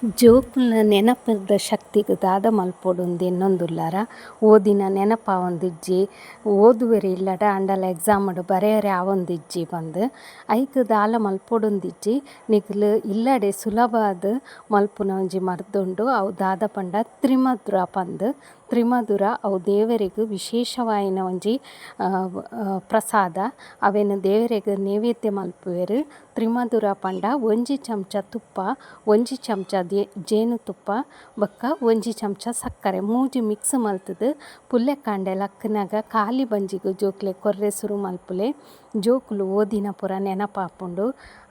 ಜೋಕುಲ್ನ ನೆನಪದ ಶಕ್ತಿಗ್ ದಾದ ಮಲ್ಪೊಡುಂದು ಇನ್ನೊಂದುಲ್ಲಾರ ಓದಿನ ನೆನಪು ಆವೊಂದಿಜ್ಜಿ ಓದುವೆರೆ ಇಲ್ಲಡ ಅಂಡಲ ಎಕ್ಸಾಮ್ಡ್ ಬರೆಯರೆ ಆವೊಂದಿಜ್ಜಿ ಪಂದ್ ಐಕ್ ದಾಲ ಮಲ್ಪೊಡುಂದಿಜ್ಜಿ ನಿಕುಲು ಇಲ್ಲಡೆ ಸುಲಭಾದ್ ಮಲ್ಪುನ ಒಂಜಿ ಮರ್ದುಂಡು ಅವು ದಾದ ಪಂಡ ತ್ರಿಮಧುರ ಪಂದ್. ತ್ರಿಮಧುರ ಅವು ದೇವರೆಗ್ ವಿಶೇಷವಾಯಿನ ಒಂಜಿ ಪ್ರಸಾದ. ಅವೆನ್ ದೇವರೆಗ್ ನೈವೇದ್ಯ ಮಲ್ಪುವೆರ್. ತ್ರಿಮಧುರ ಪಂಡ ಒಂಜಿ ಚಮಚ ತುಪ್ಪ, ಒಂಜಿ ಚಮಚ ಜೇನುತುಪ್ಪ ಬೊಕ್ಕ ಒಂಜಿ ಚಮಚ ಸಕ್ಕರೆ ಮೂಜಿ ಮಿಕ್ಸ್ ಮಲ್ತುದು ಪುಲ್ಲೆಕಾಂಡೆ ಲಕ್ಕುನಗ ಕಾಲಿ ಬಂಜಿಗ್ ಜೋಕ್ಲೆ ಕೊರ್ರೆ ಸುರು ಮಲ್ಪುಲೆ ಜೋಕುಲು ಓದಿನ ಪೂರ ನೆನಪಾಪುಂಡು.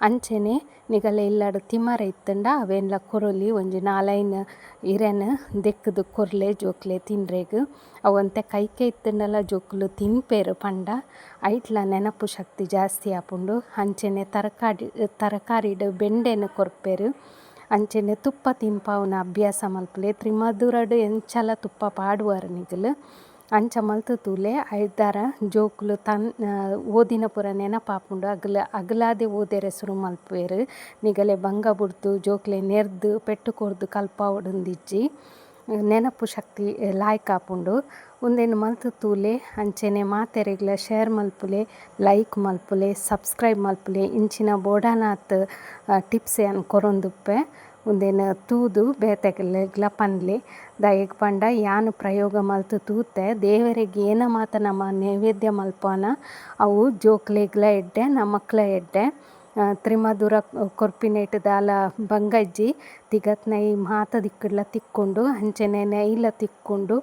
ಅಂಚನೆ ನಿಗಲ ಇಲ್ಲಡ್ ತಿಮರೆ ಇತ್ತಂಡ ಅವೆನ್ಲ ಕೊರೊಲಿ ಒಂಜಿ 4-5 ಇರೆನ್ ದೆಕ್ಕುದು ಕೊರ್ಲೆ ಜೋಕ್ಲೆ ತಿನ್ರೆಗ್. ಅವಂತೆ ಕೈಕೆ ಇತ್ತಂಡಲ ಜೋಕುಲು ತಿನ್ಪೆರ್ ಪಂಡ ಐಟ್ಲ ನೆನಪು ಶಕ್ತಿ ಜಾಸ್ತಿ ಆಪುಂಡು. ಅಂಚನೆ ತರಕಾರಿಡ್ ಬೆಂಡೆನ್ ಕೊರ್ಪೆರ್. ಅಂಚನೆ ತುಪ್ಪ ತಿನ್ಪಾವುನ ಅಭ್ಯಾಸ ಮಲ್ಪುಲೆ. ತ್ರಿಮಧುರಡ್ ಎಂಚಲ ತುಪ್ಪ ಪಾಡುವಾರ್ ನಿಕುಲು ಅಂಚ ಮಲ್ತು ತೂಲೆ ಐದಾರ ಜೋಕುಲು ಓದಿನ ಪೂರ ನೆನಪಾಪುಂಡು. ಅಗಲಾದೆ ಓದೆರೆ ಸುರು ಮಲ್ಪುವೆರ್. ನಿಗಲೆ ಬಂಗ ಬುಡ್ದು ಜೋಕ್ಲೆ ನೆರ್ದು ಪೆಟ್ಟು ಕೊರ್ದು ಕಲ್ಪಾವೊಡುಂದಿಜ್ಜಿ ನೆನಪು ಶಕ್ತಿ ಲಾಯ್ಕ್ ಆಪುಂಡು. ಉಂದೆನ್ ಮಲ್ತು ತೂಲೆ ಅಂಚನೆ ಮಾತೆರೆಗ್ಲ ಶೇರ್ ಮಲ್ಪುಲೆ, ಲೈಕ್ ಮಲ್ಪುಲೆ, ಸಬ್ಸ್ಕ್ರೈಬ್ ಮಲ್ಪುಲೆ ಇಂಚಿನ ಬೋಡಾನಾತ್ ಟಿಪ್ಸ್ ಯಾನ್ ಕೊರೊಂದುಪ್ಪೆ. ಉಂದೆನ್ ತೂದು ಬೇತೆಗ್ಲ ಪನ್ಲೆ ದಾಯೆಗ್ ಪಂಡ ಯಾನ್ ಪ್ರಯೋಗ ಮಲ್ತು ತೂತೆ ದೇವರೆಗ್ ಏನ ಮಾತ ನಮ ನೈವೇದ್ಯ ಮಲ್ಪುವನ ಅವು ಜೋಕ್ಲೆಗ್ಲ ಎಡ್ಡೆ ನಮಕ್ಲ ಎಡ್ಡೆ. ತ್ರಿಮಧುರ ಕೊರ್ಪಿನೇಟ್ ದಾಲ ಬಂಗ ಇಜ್ಜಿ ತಿಗತ್ ನೈ ಮಾತ ದಿಕ್ಕುಡ್ಲ ತಿಕ್ಕುಂಡು ಅಂಚನೆ ನೆಯ್ಲ ತಿಕ್ಕುಂಡು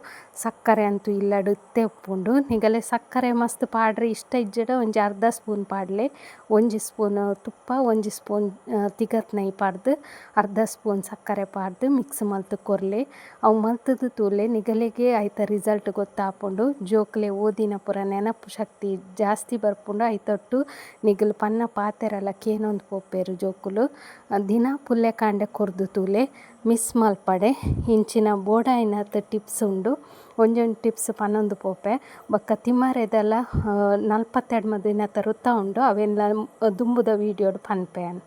ಸಕ್ಕರೆ ಅಂತೂ ಇಲ್ಲಡ್ ಇತ್ತೆ ಉಪ್ಪುಂಡು. ನಿಗಲೆ ಸಕ್ಕರೆ ಮಸ್ತ್ ಪಾಡ್ರೆ ಇಷ್ಟ ಇಜ್ಜಡ ಒಂಜಿ ಅರ್ಧ ಸ್ಪೂನ್ ಪಾಡ್ಲೆ. ಒಂಜಿ ಸ್ಪೂನ್ ತುಪ್ಪ, ಒಂಜಿ ಸ್ಪೂನ್ ತಿಗತ್ ನೈ ಪಾಡ್ದು ಅರ್ಧ ಸ್ಪೂನ್ ಸಕ್ಕರೆ ಪಾಡ್ದು ಮಿಕ್ಸ್ ಮಲ್ತು ಕೊರ್ಲೆ. ಅವು ಮಲ್ತುದು ತೂಲೆ ನಿಗಲೆಗೆ ಐತ ರಿಸಲ್ಟ್ ಗೊತ್ತಾಪುಂಡು. ಜೋಕ್ಲೆ ಓದಿನ ಪೂರ ನೆನಪು ಶಕ್ತಿ ಜಾಸ್ತಿ ಬರ್ಪುಂಡು. ಐತೊಟ್ಟು ನಿಗಲು ಪನ್ನ ಪಾತೆರಲ ಕೇನೊಂದು ಪೋಪೆರ್ ಜೋಕುಲು ದಿನ ಪುಲ್ಲೆಕಾಂಡೆ ಕೊರ್ದು ತೂಲೆ ಮಿಸ್ ಮಲ್ಪಡೆ. ಇಂಚಿನ ಬೋಡಾಯಿನತ್ ಟಿಪ್ಸ್ ಉಂಡು ಒಂಜೊಂದು ಟಿಪ್ಸ್ ಪನ್ನೊಂದು ಪೋಪೆ. ಬೊಕ್ಕ ತಿಮ್ಮರೆದಲ 42 ದಿನದ ವೃತ್ತ ಉಂಡು ಅವೆನ್ಲ ದುಂಬುದ ವೀಡಿಯೋಡು ಪನ್ಪೆಯನ್.